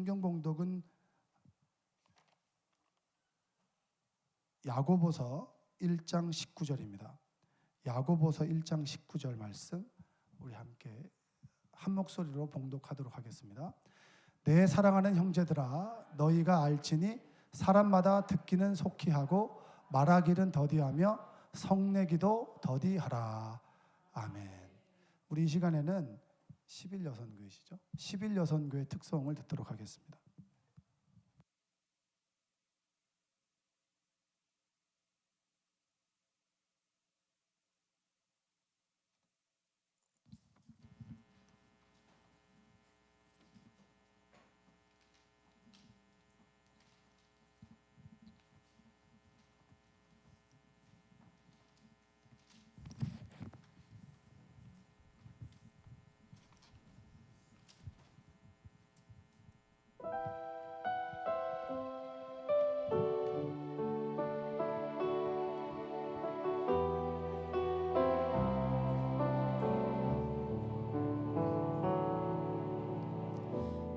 성경 봉독은 야고보서 1장 19절입니다. 야고보서 1장 19절 말씀 우리 함께 한 목소리로 봉독하도록 하겠습니다. 내 사랑하는 형제들아, 너희가 알지니 사람마다 듣기는 속히 하고 말하기는 더디하며 성내기도 더디하라. 아멘. 우리 이 시간에는 11여선교회시죠? 11여선교회 특성을 듣도록 하겠습니다.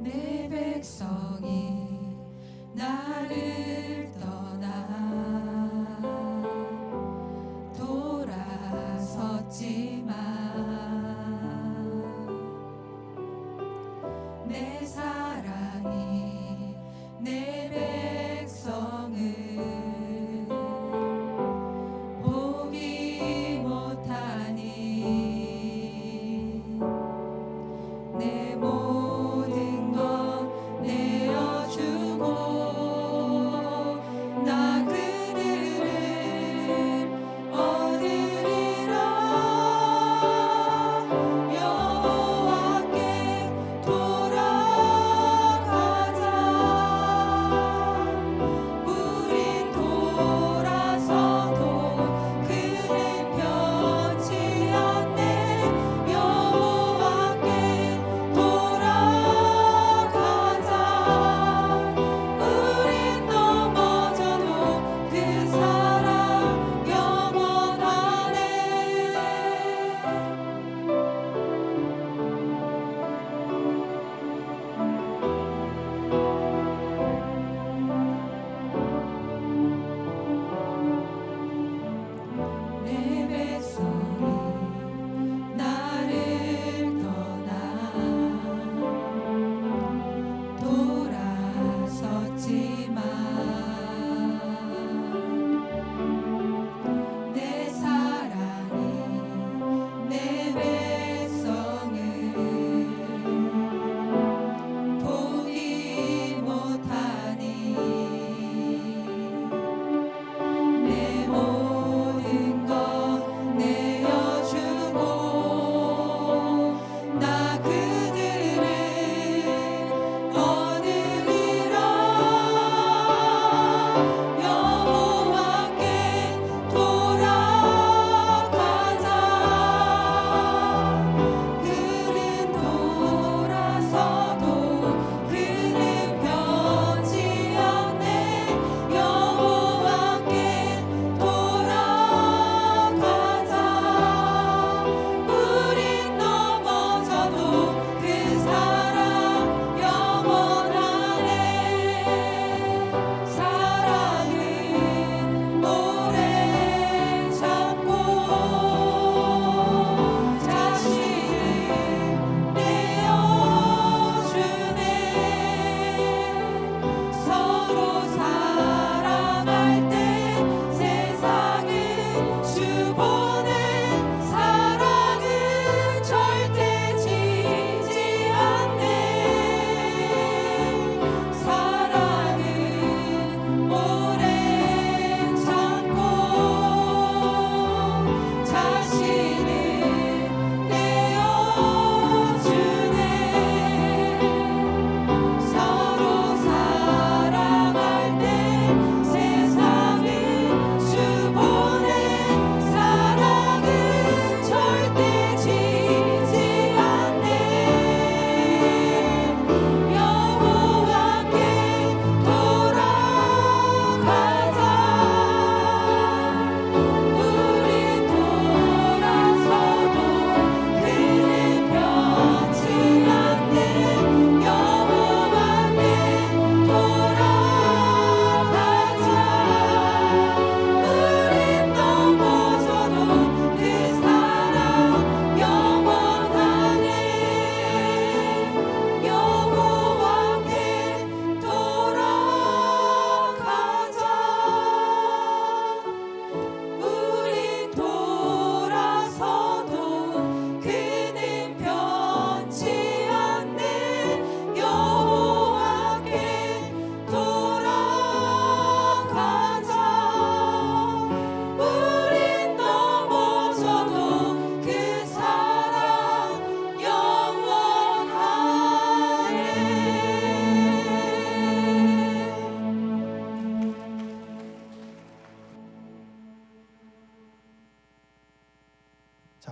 내 백성이 나를 떠나 돌아섰지만 내 사랑이 내 백성을 보기 못하니 내 모든 것 내어주고 나 그들을 얻으리라.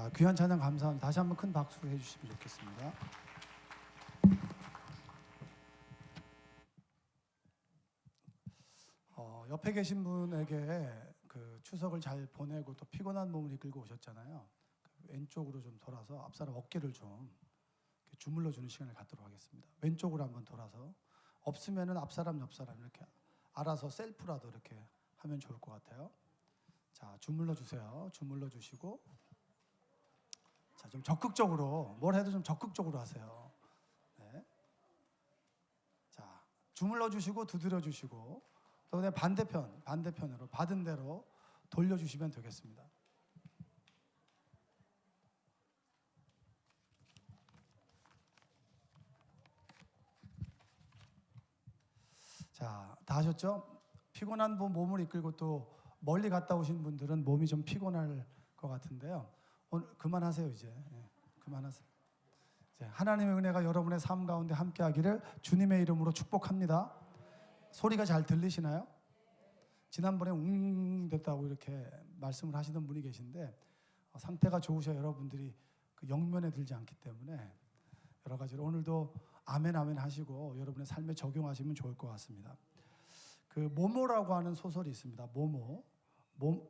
자, 귀한 찬양 감사합니다. 다시 한번 큰 박수를 해주시면 좋겠습니다. 옆에 계신 분에게 그 추석을 잘 보내고 또 피곤한 몸을 이끌고 오셨잖아요. 왼쪽으로 좀 돌아서 앞사람 어깨를 좀 주물러 주는 시간을 갖도록 하겠습니다. 왼쪽으로 한번 돌아서, 없으면은 앞사람 옆사람 이렇게 알아서 셀프라도 이렇게 하면 좋을 것 같아요. 자, 주물러 주세요. 주물러 주시고, 자, 좀 적극적으로, 뭘 해도 좀 적극적으로 하세요. 네. 자, 주물러 주시고 두드려 주시고, 또 그다음에 반대편으로 받은 대로 돌려주시면 되겠습니다. 자, 다 하셨죠? 피곤한 몸을 이끌고 또 멀리 갔다 오신 분들은 몸이 좀 피곤할 것 같은데요. 오늘 그만하세요 이제. 네, 그만하세요. 이제 하나님의 은혜가 여러분의 삶 가운데 함께하기를 주님의 이름으로 축복합니다. 소리가 잘 들리시나요? 지난번에 됐다고 이렇게 말씀을 하시던 분이 계신데 상태가 좋으셔야 여러분들이 그 영면에 들지 않기 때문에 여러 가지로 오늘도 아멘 아멘 하시고 여러분의 삶에 적용하시면 좋을 것 같습니다. 그 모모라고 하는 소설이 있습니다.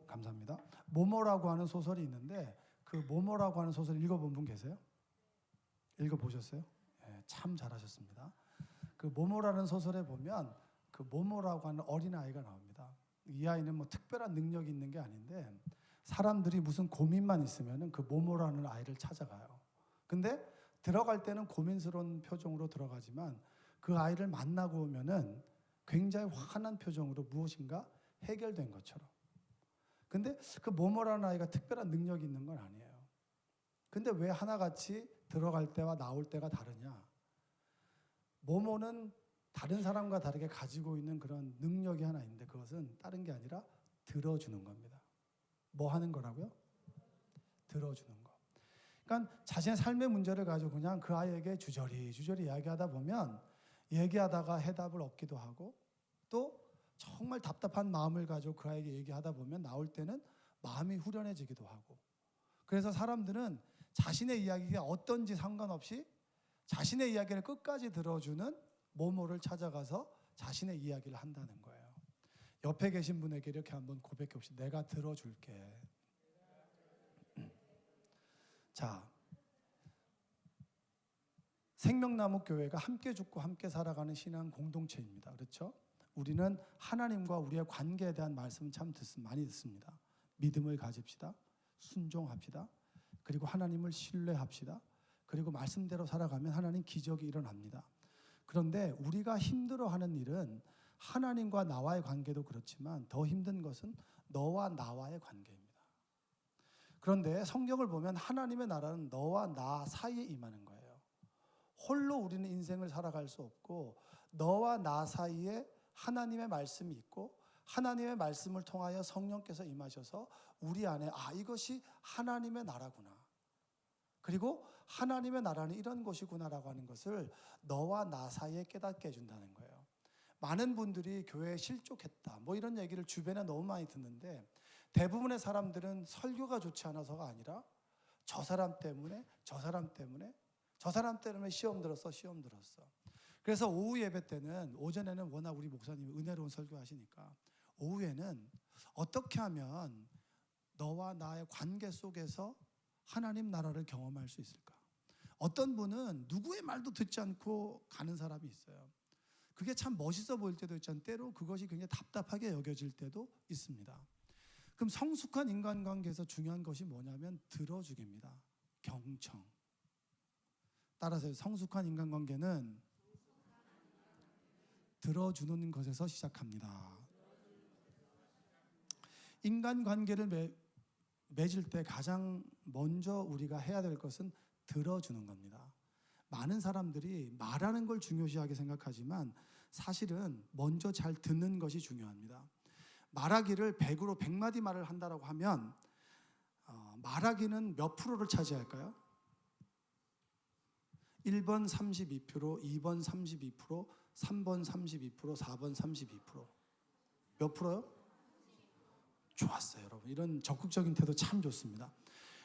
감사합니다. 모모라고 하는 소설이 있는데 그 모모라고 하는 소설 읽어본 분 계세요? 읽어보셨어요? 네, 참 잘하셨습니다. 그 모모라는 소설에 보면 그 모모라고 하는 어린아이가 나옵니다. 이 아이는 뭐 특별한 능력이 있는 게 아닌데 사람들이 무슨 고민만 있으면은 그 모모라는 아이를 찾아가요. 근데 들어갈 때는 고민스러운 표정으로 들어가지만 그 아이를 만나고 오면은 굉장히 환한 표정으로 무엇인가 해결된 것처럼. 근데 그 모모라는 아이가 특별한 능력이 있는 건 아니에요. 근데 왜 하나같이 들어갈 때와 나올 때가 다르냐? 모모는 다른 사람과 다르게 가지고 있는 그런 능력이 하나 있는데 그것은 다른 게 아니라 들어주는 겁니다. 뭐 하는 거라고요? 들어주는 거. 그러니까 자신의 삶의 문제를 가지고 그냥 그 아이에게 주저리 이야기하다 보면 얘기하다가 해답을 얻기도 하고 또 정말 답답한 마음을 가지고 그 아이에게 얘기하다 보면 나올 때는 마음이 후련해지기도 하고, 그래서 사람들은 자신의 이야기가 어떤지 상관없이 자신의 이야기를 끝까지 들어주는 모모를 찾아가서 자신의 이야기를 한다는 거예요. 옆에 계신 분에게 이렇게 한번 고백해 봅시다. 내가 들어줄게. 자, 생명나무 교회가 함께 죽고 함께 살아가는 신앙 공동체입니다. 그렇죠? 우리는 하나님과 우리의 관계에 대한 말씀을 참 많이 듣습니다. 믿음을 가집시다. 순종합시다. 그리고 하나님을 신뢰합시다. 그리고 말씀대로 살아가면 하나님 기적이 일어납니다. 그런데 우리가 힘들어하는 일은 하나님과 나와의 관계도 그렇지만 더 힘든 것은 너와 나와의 관계입니다. 그런데 성경을 보면 하나님의 나라는 너와 나 사이에 임하는 거예요. 홀로 우리는 인생을 살아갈 수 없고 너와 나 사이에 하나님의 말씀이 있고 하나님의 말씀을 통하여 성령께서 임하셔서 우리 안에 이것이 하나님의 나라구나. 그리고 하나님의 나라는 이런 것이구나라고 하는 것을 너와 나 사이에 깨닫게 해준다는 거예요. 많은 분들이 교회에 실족했다 뭐 이런 얘기를 주변에 너무 많이 듣는데 대부분의 사람들은 설교가 좋지 않아서가 아니라 저 사람 때문에 시험 들었어. 그래서 오후 예배 때는, 오전에는 워낙 우리 목사님이 은혜로운 설교하시니까 오후에는 어떻게 하면 너와 나의 관계 속에서 하나님 나라를 경험할 수 있을까? 어떤 분은 누구의 말도 듣지 않고 가는 사람이 있어요. 그게 참 멋있어 보일 때도 있지만 때로 그것이 굉장히 답답하게 여겨질 때도 있습니다. 그럼 성숙한 인간관계에서 중요한 것이 뭐냐면 들어주기입니다. 경청. 따라서 성숙한 인간관계는 들어주는 것에서 시작합니다. 인간관계를 맺을 때 가장 먼저 우리가 해야 될 것은 들어주는 겁니다. 많은 사람들이 말하는 걸 중요시하게 생각하지만 사실은 먼저 잘 듣는 것이 중요합니다. 말하기를 100으로 100마디 말을 한다고 하면 말하기는 몇 프로를 차지할까요? 1번 32%, 2번 32%, 3번 32%, 4번 32%. 몇 프로요? 좋았어요, 여러분. 이런 적극적인 태도 참 좋습니다.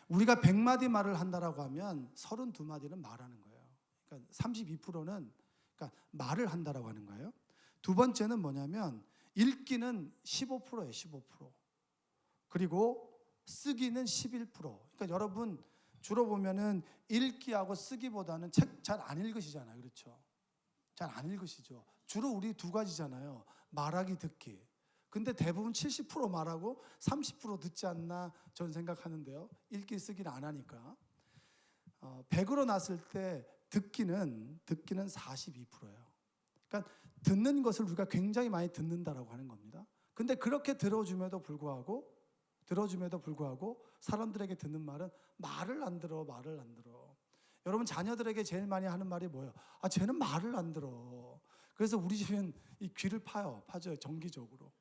우리가 100마디 말을 한다라고 하면 32마디는 말하는 거예요. 그러니까 32%는 그러니까 말을 한다라고 하는 거예요. 두 번째는 뭐냐면 읽기는 15%예요. 15%. 그리고 쓰기는 11%. 그러니까 여러분 주로 보면은 읽기하고 쓰기보다는 책 잘 안 읽으시잖아요. 그렇죠? 잘 안 읽으시죠. 주로 우리 두 가지잖아요. 말하기, 듣기. 근데 대부분 70% 말하고 30% 듣지 않나 저는 생각하는데요. 읽기, 쓰기를 안 하니까. 100으로 났을 때 듣기는 42%예요. 그러니까 듣는 것을 우리가 굉장히 많이 듣는다라고 하는 겁니다. 근데 그렇게 들어줌에도 불구하고 사람들에게 듣는 말은 말을 안 들어. 여러분 자녀들에게 제일 많이 하는 말이 뭐예요? 아, 쟤는 말을 안 들어. 그래서 우리 집은 이 귀를 파죠 정기적으로.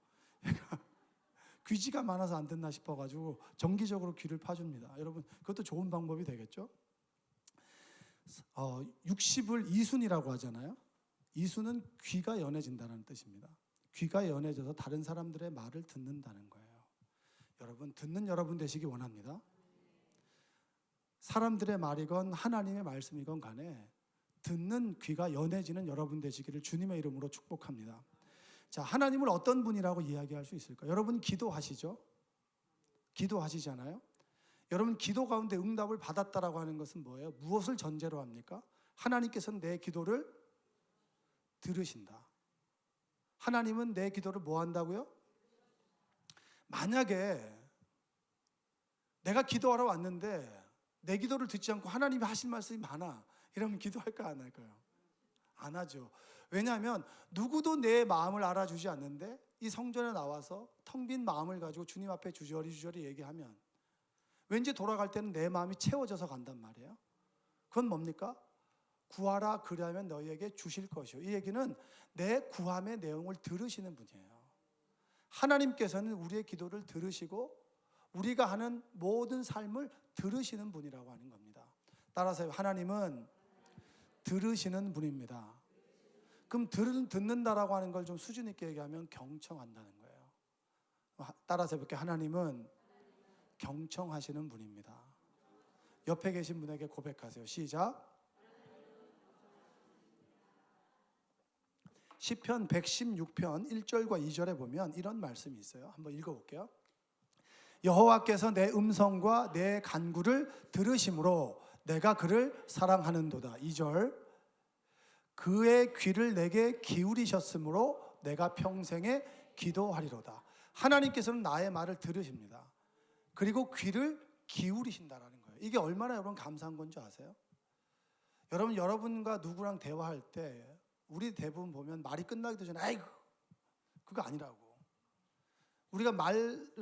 귀지가 많아서 안 듣나 싶어가지고 정기적으로 귀를 파줍니다. 여러분 그것도 좋은 방법이 되겠죠? 60을 이순이라고 하잖아요. 이순은 귀가 연해진다는 뜻입니다. 귀가 연해져서 다른 사람들의 말을 듣는다는 거예요. 여러분 듣는 여러분 되시기 원합니다. 사람들의 말이건 하나님의 말씀이건 간에 듣는 귀가 연해지는 여러분 되시기를 주님의 이름으로 축복합니다. 자, 하나님을 어떤 분이라고 이야기할 수 있을까요? 여러분 기도하시죠? 기도하시잖아요. 여러분 기도 가운데 응답을 받았다라고 하는 것은 뭐예요? 무엇을 전제로 합니까? 하나님께서는 내 기도를 들으신다. 하나님은 내 기도를 뭐 한다고요? 만약에 내가 기도하러 왔는데 내 기도를 듣지 않고 하나님이 하실 말씀이 많아, 이러면 기도할까 안 할까요? 안 하죠. 왜냐하면 누구도 내 마음을 알아주지 않는데 이 성전에 나와서 텅 빈 마음을 가지고 주님 앞에 주저리 얘기하면 왠지 돌아갈 때는 내 마음이 채워져서 간단 말이에요. 그건 뭡니까? 구하라 그리하면 너희에게 주실 것이요. 이 얘기는 내 구함의 내용을 들으시는 분이에요. 하나님께서는 우리의 기도를 들으시고 우리가 하는 모든 삶을 들으시는 분이라고 하는 겁니다. 따라서 하나님은 들으시는 분입니다. 그럼 듣는다라고 하는 걸 좀 수준 있게 얘기하면 경청한다는 거예요. 따라서 해볼게요. 하나님은 경청하시는 분입니다. 옆에 계신 분에게 고백하세요. 시작. 시편 116편 1절과 2절에 보면 이런 말씀이 있어요. 한번 읽어볼게요. 여호와께서 내 음성과 내 간구를 들으심으로 내가 그를 사랑하는도다. 2절. 그의 귀를 내게 기울이셨으므로 내가 평생에 기도하리로다. 하나님께서는 나의 말을 들으십니다. 그리고 귀를 기울이신다라는 거예요. 이게 얼마나 여러분 감사한 건지 아세요? 여러분과 누구랑 대화할 때 우리 대부분 보면 말이 끝나기도 전에 아이고 그거 아니라고. 우리가 말을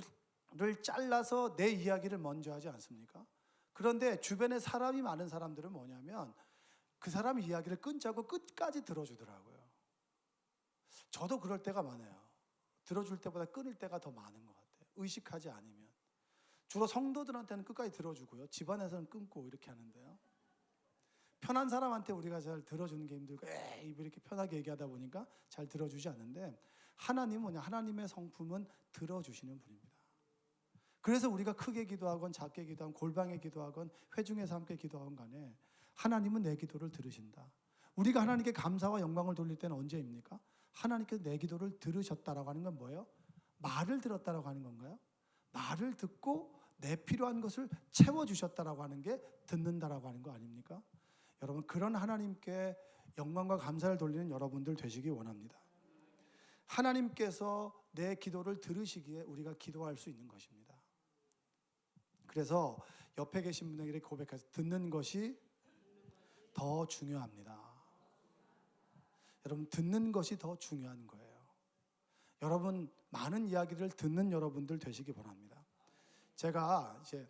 잘라서 내 이야기를 먼저 하지 않습니까? 그런데 주변에 사람이 많은 사람들은 뭐냐면 그 사람 이야기를 끊자고 끝까지 들어주더라고요. 저도 그럴 때가 많아요. 들어줄 때보다 끊을 때가 더 많은 것 같아요. 의식하지 않으면. 주로 성도들한테는 끝까지 들어주고요. 집안에서는 끊고 이렇게 하는데요. 편한 사람한테 우리가 잘 들어주는 게 힘들고 이렇게 편하게 얘기하다 보니까 잘 들어주지 않는데 하나님은 뭐냐? 하나님의 성품은 들어주시는 분입니다. 그래서 우리가 크게 기도하건 작게 기도하건 골방에 기도하건 회중에서 함께 기도하건 간에 하나님은 내 기도를 들으신다. 우리가 하나님께 감사와 영광을 돌릴 때는 언제입니까? 하나님께서 내 기도를 들으셨다라고 하는 건 뭐예요? 말을 들었다라고 하는 건가요? 말을 듣고 내 필요한 것을 채워주셨다라고 하는 게 듣는다라고 하는 거 아닙니까? 여러분 그런 하나님께 영광과 감사를 돌리는 여러분들 되시기 원합니다. 하나님께서 내 기도를 들으시기에 우리가 기도할 수 있는 것입니다. 그래서 옆에 계신 분에게 고백해서 듣는 것이 더 중요합니다. 여러분 듣는 것이 더 중요한 거예요. 여러분 많은 이야기를 듣는 여러분들 되시기 바랍니다. 제가 이제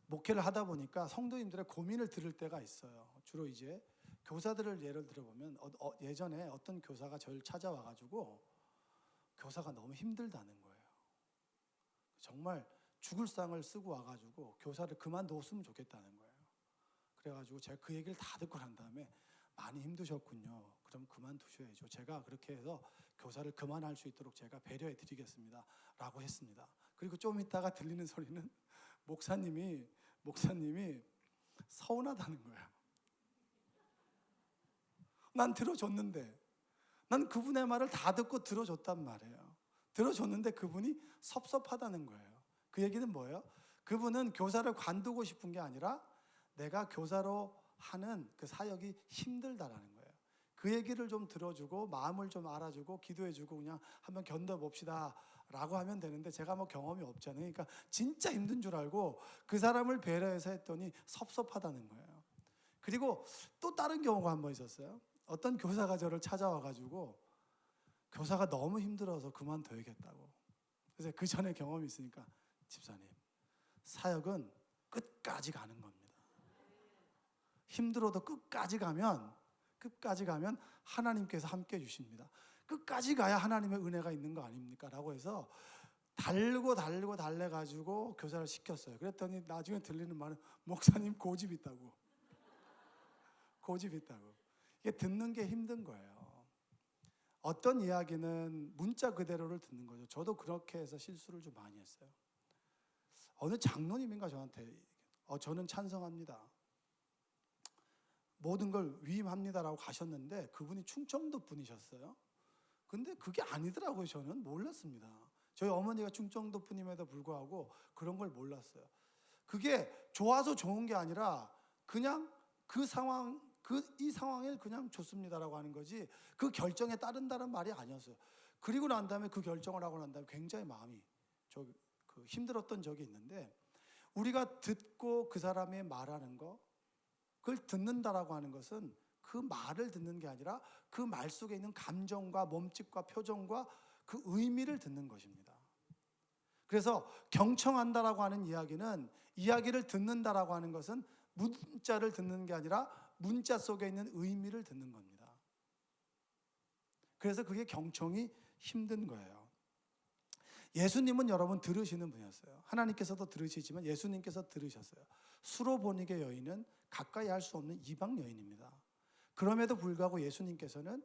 목회를 하다 보니까 성도님들의 고민을 들을 때가 있어요. 주로 이제 교사들을 예를 들어보면 예전에 어떤 교사가 저를 찾아와가지고 교사가 너무 힘들다는 거예요. 정말 죽을 상을 쓰고 와가지고 교사를 그만뒀으면 좋겠다는 거예요. 그래가지고 제가 그 얘기를 다 듣고 난 다음에 많이 힘드셨군요. 그럼 그만두셔야죠. 제가 그렇게 해서 교사를 그만할 수 있도록 제가 배려해 드리겠습니다 라고 했습니다. 그리고 좀 있다가 들리는 소리는 목사님이 서운하다는 거예요. 난 들어줬는데, 난 그분의 말을 다 듣고 들어줬단 말이에요. 들어줬는데 그분이 섭섭하다는 거예요. 그 얘기는 뭐예요? 그분은 교사를 관두고 싶은 게 아니라 내가 교사로 하는 그 사역이 힘들다라는 거예요. 그 얘기를 좀 들어주고 마음을 좀 알아주고 기도해주고 그냥 한번 견뎌봅시다 라고 하면 되는데, 제가 뭐 경험이 없잖아요. 그러니까 진짜 힘든 줄 알고 그 사람을 배려해서 했더니 섭섭하다는 거예요. 그리고 또 다른 경우가 한 번 있었어요. 어떤 교사가 저를 찾아와가지고 교사가 너무 힘들어서 그만둬야겠다고. 그래서 그 전에 경험이 있으니까, 집사님, 사역은 끝까지 가는 겁니다. 힘들어도 끝까지 가면 하나님께서 함께 해주십니다. 끝까지 가야 하나님의 은혜가 있는 거 아닙니까? 라고 해서 달래가지고 교사를 시켰어요. 그랬더니 나중에 들리는 말은, 목사님 고집 있다고. 고집 있다고. 이게 듣는 게 힘든 거예요. 어떤 이야기는 문자 그대로를 듣는 거죠. 저도 그렇게 해서 실수를 좀 많이 했어요. 어느 장로님인가 저한테 저는 찬성합니다, 모든 걸 위임합니다라고 가셨는데, 그분이 충청도 분이셨어요. 근데 그게 아니더라고요. 저는 몰랐습니다. 저희 어머니가 충청도 분임에도 불구하고 그런 걸 몰랐어요. 그게 좋아서 좋은 게 아니라 그냥 이 상황을 그냥 좋습니다라고 하는 거지, 그 결정에 따른다는 말이 아니었어요. 그리고 난 다음에 그 결정을 하고 난 다음에 굉장히 마음이 힘들었던 적이 있는데, 우리가 듣고 그 사람이 말하는 거, 그걸 듣는다라고 하는 것은 그 말을 듣는 게 아니라 그 말 속에 있는 감정과 몸짓과 표정과 그 의미를 듣는 것입니다. 그래서 경청한다라고 하는 이야기는, 이야기를 듣는다라고 하는 것은 문자를 듣는 게 아니라 문자 속에 있는 의미를 듣는 겁니다. 그래서 그게 경청이 힘든 거예요. 예수님은 여러분 들으시는 분이었어요. 하나님께서도 들으시지만 예수님께서 들으셨어요. 수로보니게 여인은 가까이 할 수 없는 이방 여인입니다. 그럼에도 불구하고 예수님께서는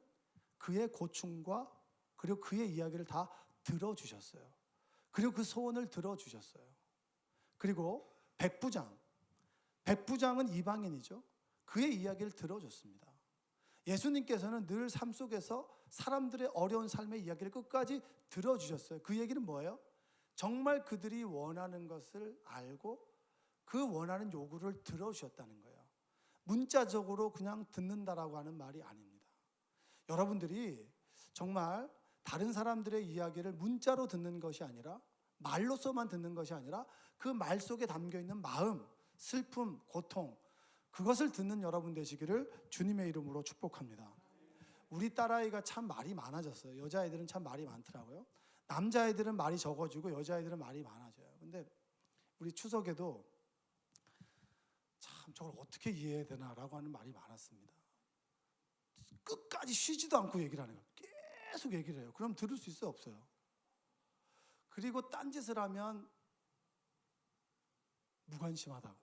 그의 고충과 그리고 그의 이야기를 다 들어주셨어요. 그리고 그 소원을 들어주셨어요. 그리고 백부장은 이방인이죠. 그의 이야기를 들어줬습니다. 예수님께서는 늘 삶 속에서 사람들의 어려운 삶의 이야기를 끝까지 들어주셨어요. 그 얘기는 뭐예요? 정말 그들이 원하는 것을 알고 그 원하는 요구를 들어주셨다는 거예요. 문자적으로 그냥 듣는다라고 하는 말이 아닙니다. 여러분들이 정말 다른 사람들의 이야기를 문자로 듣는 것이 아니라, 말로서만 듣는 것이 아니라 그 말 속에 담겨있는 마음, 슬픔, 고통, 그것을 듣는 여러분 되시기를 주님의 이름으로 축복합니다. 우리 딸아이가 참 말이 많아졌어요. 여자아이들은 참 말이 많더라고요. 남자아이들은 말이 적어지고 여자아이들은 말이 많아져요. 근데 우리 추석에도 참 저걸 어떻게 이해해야 되나라고 하는 말이 많았습니다. 끝까지 쉬지도 않고 얘기를 하는 거예요. 계속 얘기를 해요. 그럼 들을 수 있어요, 없어요? 그리고 딴짓을 하면 무관심하다고,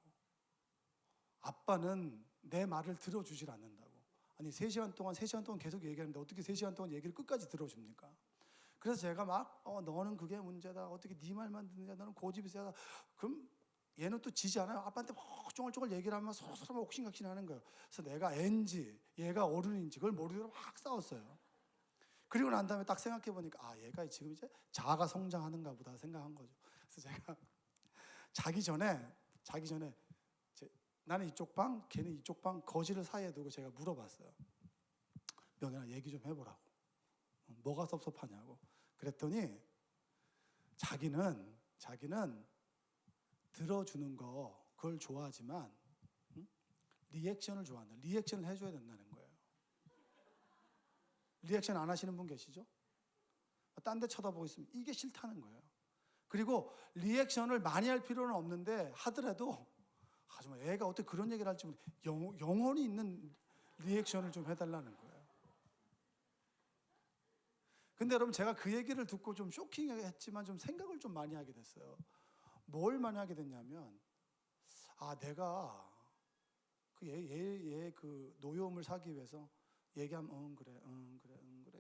아빠는 내 말을 들어주질 않는다고. 아니 3시간 동안 계속 얘기하는데 어떻게 3시간 동안 얘기를 끝까지 들어줍니까? 그래서 제가 막 너는 그게 문제다, 어떻게 네 말만 듣느냐, 너는 고집이 세다. 그럼 얘는 또 지지 않아요. 아빠한테 막 쫑알쫑알 얘기를 하면 서로 옥신각신 하는 거예요. 그래서 내가 애인지 얘가 어른인지 그걸 모르도록 막 싸웠어요. 그리고 난 다음에 딱 생각해 보니까 얘가 지금 이제 자아가 성장하는가 보다 생각한 거죠. 그래서 제가 자기 전에 나는 이쪽 방, 걔는 이쪽 방 거실을 사이에 두고 제가 물어봤어요. 명현아, 얘기 좀 해보라고. 뭐가 섭섭하냐고. 그랬더니 자기는 들어주는 거 그걸 좋아하지만 리액션을 좋아한다. 리액션을 해줘야 된다는 거예요. 리액션 안 하시는 분 계시죠? 딴 데 쳐다보고 있으면 이게 싫다는 거예요. 그리고 리액션을 많이 할 필요는 없는데 하더라도 정말 애가 어떻게 그런 얘기를 할지 영혼이 있는 리액션을 좀 해달라는 거예요. 근데 여러분, 제가 그 얘기를 듣고 좀 쇼킹했지만 좀 생각을 좀 많이 하게 됐어요. 뭘 많이 하게 됐냐면, 내가 얘 그 노여움을 사기 위해서 얘기하면 그래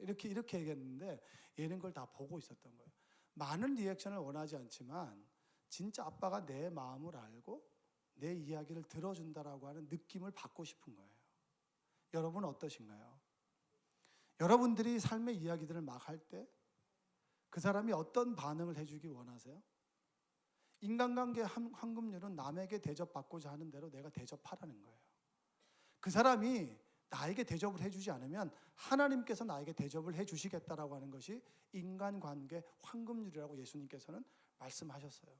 이렇게 얘기했는데 얘는 그걸 다 보고 있었던 거예요. 많은 리액션을 원하지 않지만 진짜 아빠가 내 마음을 알고 내 이야기를 들어준다라고 하는 느낌을 받고 싶은 거예요. 여러분은 어떠신가요? 여러분들이 삶의 이야기들을 막 할 때 그 사람이 어떤 반응을 해주기 원하세요? 인간관계 황금률은 남에게 대접받고자 하는 대로 내가 대접하라는 거예요. 그 사람이 나에게 대접을 해주지 않으면 하나님께서 나에게 대접을 해주시겠다라고 하는 것이 인간관계 황금률이라고 예수님께서는 말씀하셨어요.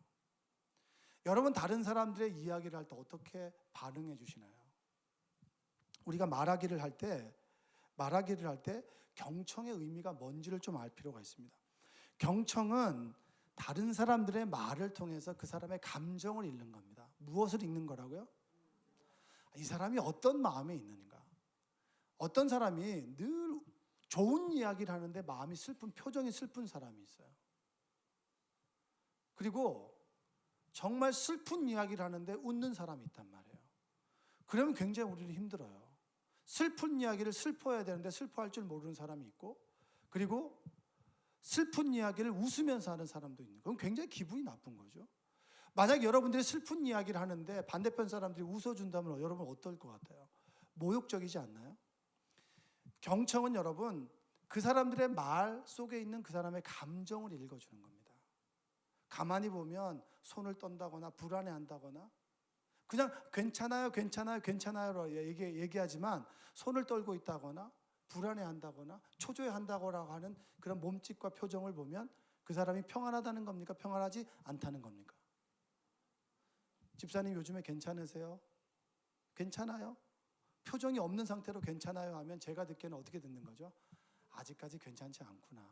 여러분, 다른 사람들의 이야기를 할 때 어떻게 반응해 주시나요? 우리가 말하기를 할 때 경청의 의미가 뭔지를 좀 알 필요가 있습니다. 경청은 다른 사람들의 말을 통해서 그 사람의 감정을 읽는 겁니다. 무엇을 읽는 거라고요? 이 사람이 어떤 마음에 있는가. 어떤 사람이 늘 좋은 이야기를 하는데 마음이 슬픈, 표정이 슬픈 사람이 있어요. 그리고 정말 슬픈 이야기를 하는데 웃는 사람이 있단 말이에요. 그러면 굉장히 우리는 힘들어요. 슬픈 이야기를 슬퍼해야 되는데 슬퍼할 줄 모르는 사람이 있고, 그리고 슬픈 이야기를 웃으면서 하는 사람도 있는 거예요. 그럼 굉장히 기분이 나쁜 거죠. 만약 여러분들이 슬픈 이야기를 하는데 반대편 사람들이 웃어준다면 여러분 어떨 것 같아요? 모욕적이지 않나요? 경청은 여러분, 그 사람들의 말 속에 있는 그 사람의 감정을 읽어주는 겁니다. 가만히 보면 손을 떤다거나 불안해한다거나 그냥 괜찮아요, 괜찮아요, 괜찮아요라고 얘기하지만 손을 떨고 있다거나 불안해한다거나 초조해한다거나 하는 그런 몸짓과 표정을 보면 그 사람이 평안하다는 겁니까? 평안하지 않다는 겁니까? 집사님 요즘에 괜찮으세요? 괜찮아요? 표정이 없는 상태로 괜찮아요 하면 제가 듣기에는 어떻게 듣는 거죠? 아직까지 괜찮지 않구나.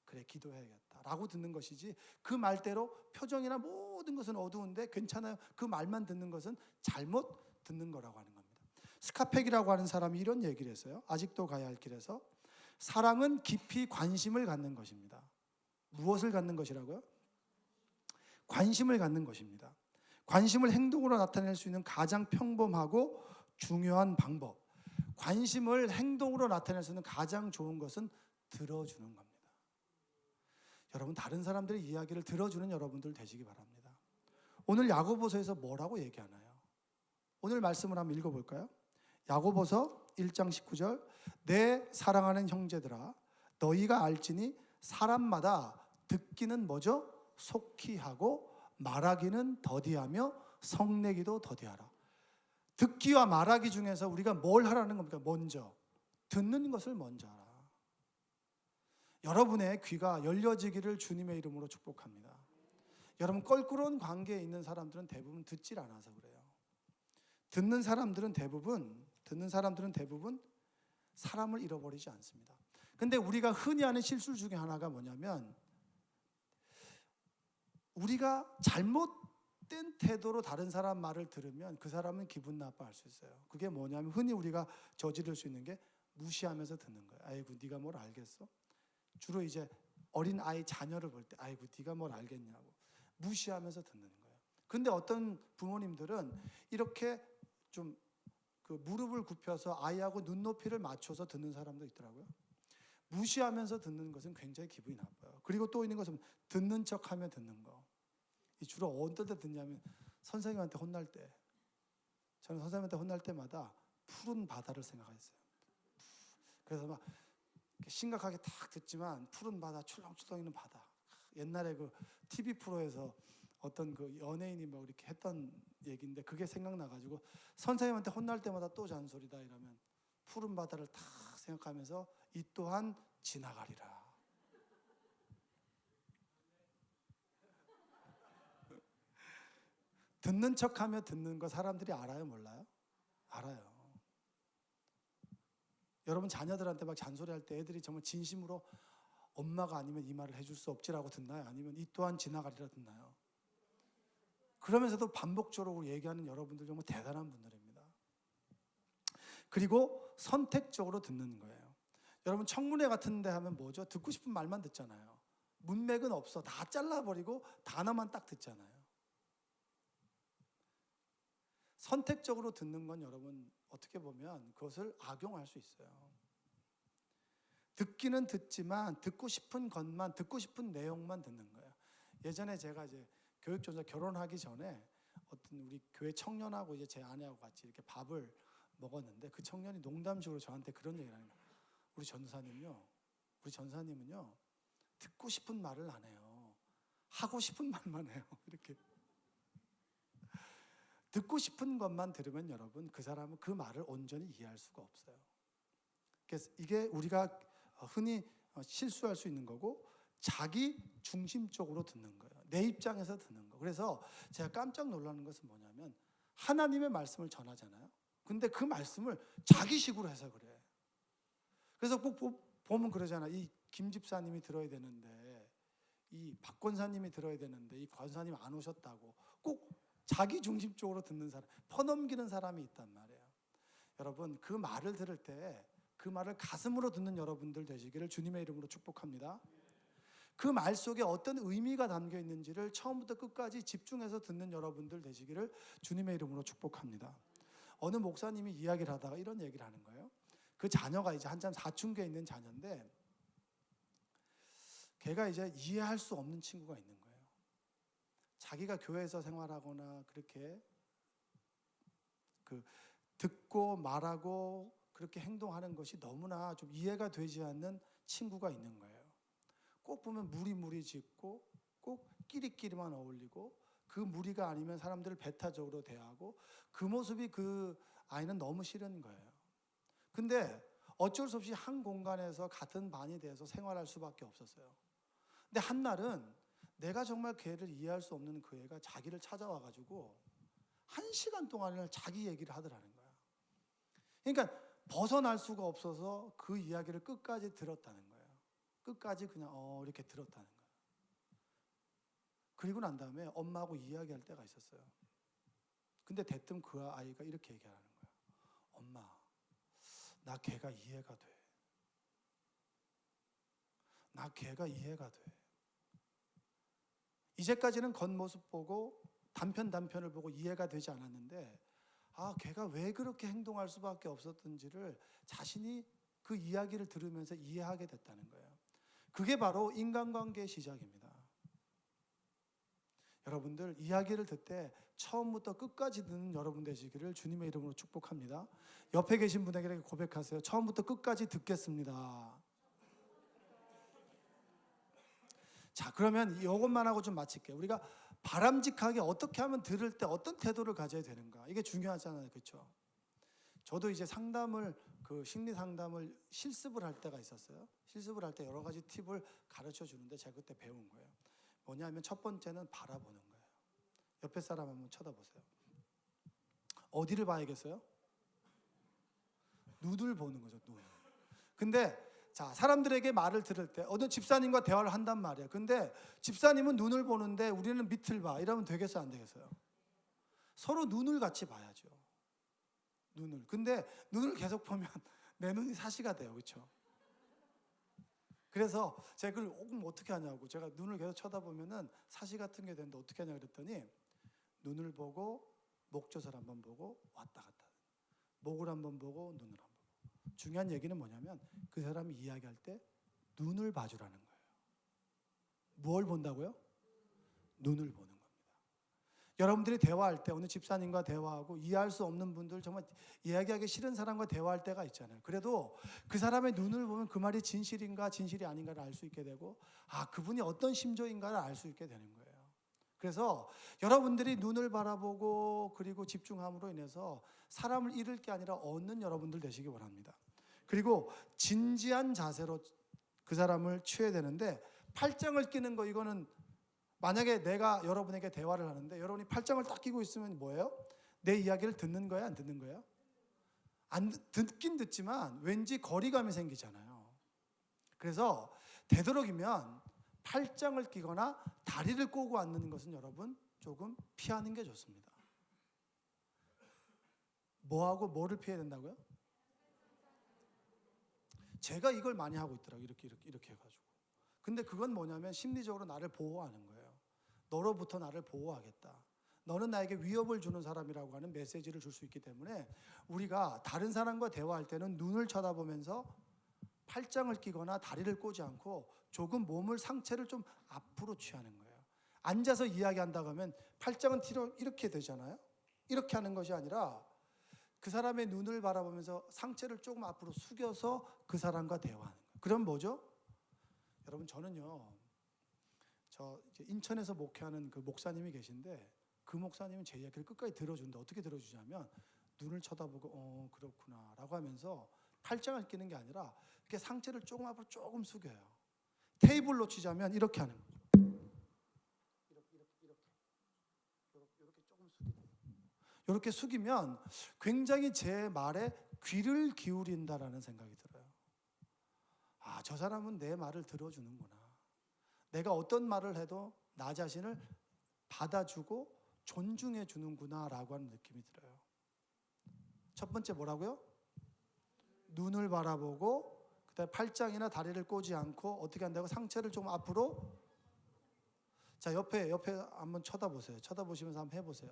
그래, 기도해야겠다 라고 듣는 것이지, 그 말대로 표정이나 모든 것은 어두운데 괜찮아요 그 말만 듣는 것은 잘못 듣는 거라고 하는 겁니다. 스카펙이라고 하는 사람이 이런 얘기를 했어요. 아직도 가야 할 길에서 사랑은 깊이 관심을 갖는 것입니다. 무엇을 갖는 것이라고요? 관심을 갖는 것입니다. 관심을 행동으로 나타낼 수 있는 가장 평범하고 중요한 방법, 관심을 행동으로 나타낼 수 있는 가장 좋은 것은 들어주는 겁니다. 여러분, 다른 사람들의 이야기를 들어주는 여러분들 되시기 바랍니다. 오늘 야고보서에서 뭐라고 얘기하나요? 오늘 말씀을 한번 읽어볼까요? 야고보서 1장 19절, 내 사랑하는 형제들아 너희가 알지니 사람마다 듣기는 뭐죠? 속히 하고 말하기는 더디하며 성내기도 더디하라. 듣기와 말하기 중에서 우리가 뭘 하라는 겁니까? 먼저 듣는 것을 먼저 하라. 여러분의 귀가 열려지기를 주님의 이름으로 축복합니다. 여러분, 껄끄러운 관계에 있는 사람들은 대부분 듣질 않아서 그래요. 듣는 사람들은 대부분 사람을 잃어버리지 않습니다. 근데 우리가 흔히 하는 실수 중에 하나가 뭐냐면, 우리가 잘못된 태도로 다른 사람 말을 들으면 그 사람은 기분 나빠할 수 있어요. 그게 뭐냐면, 흔히 우리가 저지를 수 있는 게 무시하면서 듣는 거예요. 아이고 네가 뭘 알겠어? 주로 이제 어린 아이 자녀를 볼 때 아이고 네가 뭘 알겠냐고 무시하면서 듣는 거예요. 근데 어떤 부모님들은 이렇게 좀 그 무릎을 굽혀서 아이하고 눈높이를 맞춰서 듣는 사람도 있더라고요. 무시하면서 듣는 것은 굉장히 기분이 나빠요. 그리고 또 있는 것은 듣는 척하며 듣는 거. 이 주로 어떨 때 듣냐면 선생님한테 혼날 때. 저는 선생님한테 혼날 때마다 푸른 바다를 생각했어요. 그래서 막 심각하게 탁 듣지만 푸른 바다, 출렁출렁 있는 바다. 옛날에 그 TV 프로에서 어떤 그 연예인이 막 이렇게 했던 얘기인데 그게 생각나가지고 선생님한테 혼날 때마다 또 잔소리다 이러면 푸른 바다를 탁 생각하면서 이 또한 지나가리라. 듣는 척하며 듣는 거 사람들이 알아요, 몰라요? 알아요. 여러분, 자녀들한테 막 잔소리할 때 애들이 정말 진심으로 엄마가 아니면 이 말을 해줄 수 없지라고 듣나요? 아니면 이 또한 지나가리라 듣나요? 그러면서도 반복적으로 얘기하는 여러분들 정말 대단한 분들입니다. 그리고 선택적으로 듣는 거예요. 여러분, 청문회 같은 데 하면 뭐죠? 듣고 싶은 말만 듣잖아요. 문맥은 없어. 다 잘라버리고 단어만 딱 듣잖아요. 선택적으로 듣는 건 여러분 어떻게 보면 그것을 악용할 수 있어요. 듣기는 듣지만 듣고 싶은 것만, 듣고 싶은 내용만 듣는 거예요. 예전에 제가 이제 교육전사 결혼하기 전에 어떤 우리 교회 청년하고 이제 제 아내하고 같이 이렇게 밥을 먹었는데 그 청년이 농담식으로 저한테 그런 얘기를 하는 거예요. 우리 전사님은요 듣고 싶은 말을 안 해요. 하고 싶은 말만 해요. 이렇게 듣고 싶은 것만 들으면 여러분 그 사람은 그 말을 온전히 이해할 수가 없어요. 그래서 이게 우리가 흔히 실수할 수 있는 거고 자기 중심적으로 듣는 거예요. 내 입장에서 듣는 거. 그래서 제가 깜짝 놀라는 것은 뭐냐면 하나님의 말씀을 전하잖아요. 근데 그 말씀을 자기식으로 해석을 해. 그래서 꼭 보면 그러잖아. 이 김 집사님이 들어야 되는데 이 박 권사님이 들어야 되는데 이 권사님 안 오셨다고 꼭 자기 중심적으로 듣는 사람, 퍼넘기는 사람이 있단 말이에요. 여러분 그 말을 들을 때 그 말을 가슴으로 듣는 여러분들 되시기를 주님의 이름으로 축복합니다. 그 말 속에 어떤 의미가 담겨 있는지를 처음부터 끝까지 집중해서 듣는 여러분들 되시기를 주님의 이름으로 축복합니다. 어느 목사님이 이야기를 하다가 이런 얘기를 하는 거예요. 그 자녀가 이제 한참 사춘기에 있는 자녀인데 걔가 이제 이해할 수 없는 친구가 있는 거예요. 자기가 교회에서 생활하거나 그렇게 듣고 말하고 그렇게 행동하는 것이 너무나 좀 이해가 되지 않는 친구가 있는 거예요. 꼭 보면 무리 짓고 꼭 끼리끼리만 어울리고 그 무리가 아니면 사람들을 배타적으로 대하고 그 모습이 그 아이는 너무 싫은 거예요. 근데 어쩔 수 없이 한 공간에서 같은 반이 돼서 생활할 수밖에 없었어요. 근데 한날은 내가 정말 걔를 이해할 수 없는 그 애가 자기를 찾아와가지고 1시간 동안을 자기 얘기를 하더라는 거야. 그러니까 벗어날 수가 없어서 그 이야기를 끝까지 들었다는 거예요. 끝까지 그냥 이렇게 들었다는 거예요. 그리고 난 다음에 엄마하고 이야기할 때가 있었어요. 근데 대뜸 그 아이가 이렇게 얘기하는 거예요. 엄마, 나 걔가 이해가 돼. 나 걔가 이해가 돼. 이제까지는 겉모습 보고 단편을 보고 이해가 되지 않았는데 걔가 왜 그렇게 행동할 수밖에 없었던지를 자신이 그 이야기를 들으면서 이해하게 됐다는 거예요. 그게 바로 인간관계의 시작입니다. 여러분들 이야기를 듣때 처음부터 끝까지 듣는 여러분 되시기를 주님의 이름으로 축복합니다. 옆에 계신 분에게 고백하세요. 처음부터 끝까지 듣겠습니다. 자, 그러면 이것만 하고 좀 마칠게요. 우리가 바람직하게 어떻게 하면 들을 때 어떤 태도를 가져야 되는가, 이게 중요하잖아요. 그렇죠? 저도 이제 심리 상담을 실습을 할 때가 있었어요. 실습을 할 때 여러 가지 팁을 가르쳐 주는데 제가 그때 배운 거예요. 뭐냐면 첫 번째는 바라보는 거예요. 옆에 사람 한번 쳐다보세요. 어디를 봐야겠어요? 눈을 보는 거죠. 눈. 근데 자, 사람들에게 말을 들을 때 어느 집사님과 대화를 한단 말이에요. 근데 집사님은 눈을 보는데 우리는 밑을 봐. 이러면 되겠어요, 안 되겠어요? 서로 눈을 같이 봐야죠. 눈을. 근데 눈을 계속 보면 내 눈이 사시가 돼요. 그렇죠? 그래서 제가 그걸 어떻게 하냐고, 제가 눈을 계속 쳐다보면은 사시 같은 게 되는데 어떻게 하냐 그랬더니 눈을 보고 목젖을 한번 보고 왔다 갔다, 목을 한번 보고 눈을 한번 보고. 중요한 얘기는 뭐냐면 그 사람이 이야기할 때 눈을 봐주라는 거예요. 뭘 본다고요? 눈을 보는 겁니다. 여러분들이 대화할 때 어느 집사님과 대화하고 이해할 수 없는 분들, 정말 이야기하기 싫은 사람과 대화할 때가 있잖아요. 그래도 그 사람의 눈을 보면 그 말이 진실인가 진실이 아닌가를 알 수 있게 되고 그분이 어떤 심정인가를 알 수 있게 되는 거예요. 그래서 여러분들이 눈을 바라보고 그리고 집중함으로 인해서 사람을 잃을 게 아니라 얻는 여러분들 되시기 바랍니다. 그리고 진지한 자세로 그 사람을 취해야 되는데, 팔짱을 끼는 거, 이거는 만약에 내가 여러분에게 대화를 하는데 여러분이 팔짱을 딱 끼고 있으면 뭐예요? 내 이야기를 듣는 거예요, 안 듣는 거예요? 안 듣긴 듣지만 왠지 거리감이 생기잖아요. 그래서 되도록이면 팔짱을 끼거나 다리를 꼬고 앉는 것은 여러분 조금 피하는 게 좋습니다. 뭐하고 뭐를 피해야 된다고요? 제가 이걸 많이 하고 있더라고요. 이렇게 해가지고. 근데 그건 뭐냐면 심리적으로 나를 보호하는 거예요. 너로부터 나를 보호하겠다. 너는 나에게 위협을 주는 사람이라고 하는 메시지를 줄 수 있기 때문에 우리가 다른 사람과 대화할 때는 눈을 쳐다보면서 팔짱을 끼거나 다리를 꼬지 않고 조금 상체를 좀 앞으로 취하는 거예요. 앉아서 이야기한다고 하면 팔짱은 뒤로 이렇게 되잖아요. 이렇게 하는 것이 아니라 그 사람의 눈을 바라보면서 상체를 조금 앞으로 숙여서 그 사람과 대화하는 거예요. 그럼 뭐죠? 여러분, 저는요, 저 이제 인천에서 목회하는 그 목사님이 계신데, 그 목사님은 제 이야기를 끝까지 들어주는데 어떻게 들어주냐면 눈을 쳐다보고 그렇구나 라고 하면서 팔짱을 끼는 게 아니라 이렇게 상체를 조금 앞으로 조금 숙여요. 테이블로 치자면 이렇게 하는 거죠. 이렇게 조금 숙이는 거예요. 이렇게 숙이면 굉장히 제 말에 귀를 기울인다라는 생각이 들어요. 아, 저 사람은 내 말을 들어주는구나. 내가 어떤 말을 해도 나 자신을 받아주고 존중해 주는구나 라고 하는 느낌이 들어요. 첫 번째 뭐라고요? 눈을 바라보고, 그다음에 팔짱이나 다리를 꼬지 않고 어떻게 한다고? 상체를 좀 앞으로. 자, 옆에 한번 쳐다보세요. 쳐다보시면서 한번 해보세요.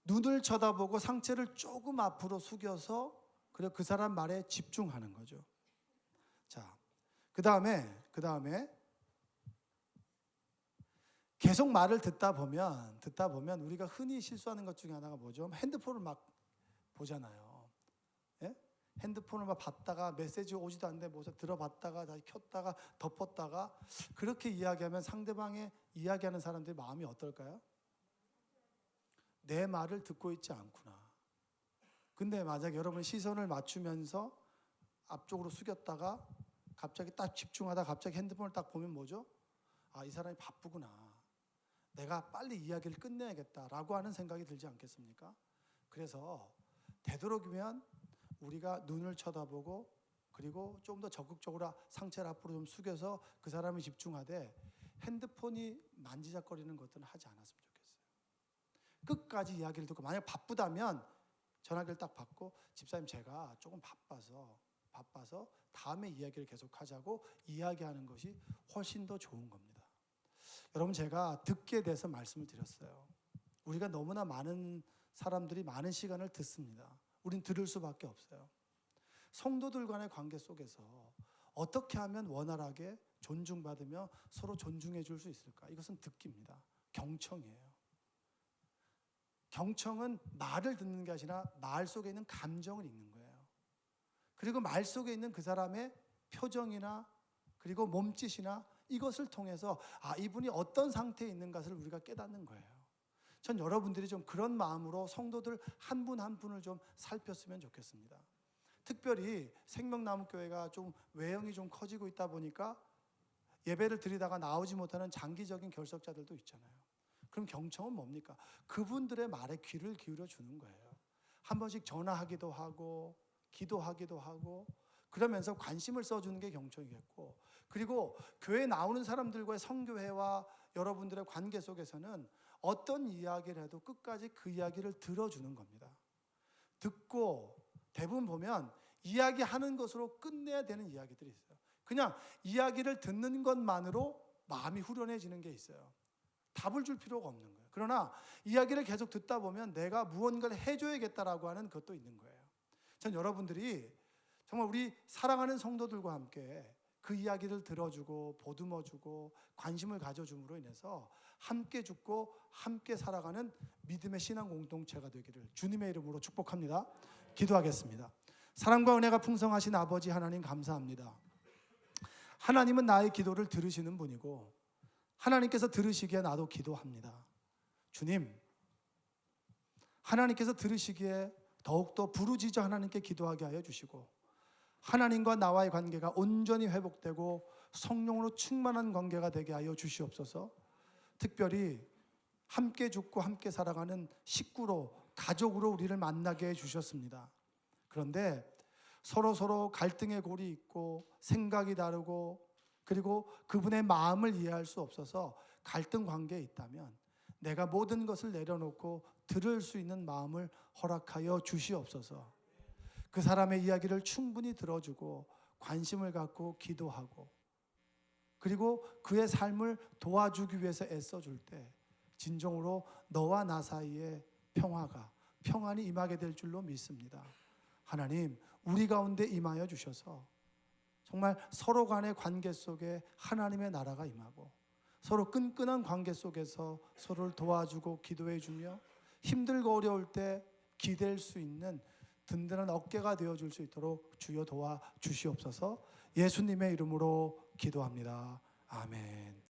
눈을 쳐다보고 상체를 조금 앞으로 숙여서 그리고 그 사람 말에 집중하는 거죠. 자, 그 다음에 계속 말을 듣다 보면 우리가 흔히 실수하는 것 중에 하나가 뭐죠? 핸드폰을 막 보잖아요. 예? 핸드폰을 막 봤다가 메시지 오지도 않는데 뭐 들어봤다가 다시 켰다가 덮었다가 그렇게 이야기하면 상대방의 이야기하는 사람들의 마음이 어떨까요? 내 말을 듣고 있지 않구나. 근데 만약 여러분 시선을 맞추면서 앞쪽으로 숙였다가 갑자기 딱 집중하다 갑자기 핸드폰을 딱 보면 뭐죠? 아, 이 사람이 바쁘구나. 내가 빨리 이야기를 끝내야겠다라고 하는 생각이 들지 않겠습니까? 그래서 되도록이면 우리가 눈을 쳐다보고 그리고 좀 더 적극적으로 상체를 앞으로 좀 숙여서 그 사람이 집중하되 핸드폰이 만지작거리는 것들은 하지 않았으면 좋겠어요. 끝까지 이야기를 듣고, 만약 바쁘다면 전화기를 딱 받고 집사님 제가 조금 바빠서 다음에 이야기를 계속하자고 이야기하는 것이 훨씬 더 좋은 겁니다. 여러분, 제가 듣기에 대해서 말씀을 드렸어요. 우리가 너무나 많은 사람들이 많은 시간을 듣습니다. 우린 들을 수밖에 없어요. 성도들 간의 관계 속에서 어떻게 하면 원활하게 존중받으며 서로 존중해 줄 수 있을까? 이것은 듣기입니다. 경청이에요. 경청은 말을 듣는 게 아니라 말 속에 있는 감정을 읽는 거예요. 그리고 말 속에 있는 그 사람의 표정이나 그리고 몸짓이나 이것을 통해서 아, 이분이 어떤 상태에 있는 것을 우리가 깨닫는 거예요. 전 여러분들이 좀 그런 마음으로 성도들 한 분 한 분을 좀 살폈으면 좋겠습니다. 특별히 생명나무교회가 좀 외형이 좀 커지고 있다 보니까 예배를 드리다가 나오지 못하는 장기적인 결석자들도 있잖아요. 그럼 경청은 뭡니까? 그분들의 말에 귀를 기울여 주는 거예요. 한 번씩 전화하기도 하고 기도하기도 하고 그러면서 관심을 써주는 게 경청이겠고, 그리고 교회에 나오는 사람들과의 성교회와 여러분들의 관계 속에서는 어떤 이야기를 해도 끝까지 그 이야기를 들어주는 겁니다. 듣고 대부분 보면 이야기하는 것으로 끝내야 되는 이야기들이 있어요. 그냥 이야기를 듣는 것만으로 마음이 후련해지는 게 있어요. 답을 줄 필요가 없는 거예요. 그러나 이야기를 계속 듣다 보면 내가 무언가를 해줘야겠다라고 하는 것도 있는 거예요. 전 여러분들이 정말 우리 사랑하는 성도들과 함께 그 이야기를 들어주고 보듬어주고 관심을 가져줌으로 인해서 함께 죽고 함께 살아가는 믿음의 신앙 공동체가 되기를 주님의 이름으로 축복합니다. 기도하겠습니다. 사랑과 은혜가 풍성하신 아버지 하나님, 감사합니다. 하나님은 나의 기도를 들으시는 분이고 하나님께서 들으시기에 나도 기도합니다. 주님, 하나님께서 들으시기에 더욱더 부르짖어 하나님께 기도하게 하여 주시고 하나님과 나와의 관계가 온전히 회복되고 성령으로 충만한 관계가 되게 하여 주시옵소서. 특별히 함께 죽고 함께 살아가는 식구로, 가족으로 우리를 만나게 해주셨습니다. 그런데 서로 갈등의 골이 있고 생각이 다르고 그리고 그분의 마음을 이해할 수 없어서 갈등 관계에 있다면 내가 모든 것을 내려놓고 들을 수 있는 마음을 허락하여 주시옵소서. 그 사람의 이야기를 충분히 들어주고 관심을 갖고 기도하고 그리고 그의 삶을 도와주기 위해서 애써줄 때 진정으로 너와 나 사이에 평안이 임하게 될 줄로 믿습니다. 하나님, 우리 가운데 임하여 주셔서 정말 서로 간의 관계 속에 하나님의 나라가 임하고 서로 끈끈한 관계 속에서 서로를 도와주고 기도해 주며 힘들고 어려울 때 기댈 수 있는 든든한 어깨가 되어줄 수 있도록 주여 도와 주시옵소서. 예수님의 이름으로 기도합니다. 아멘.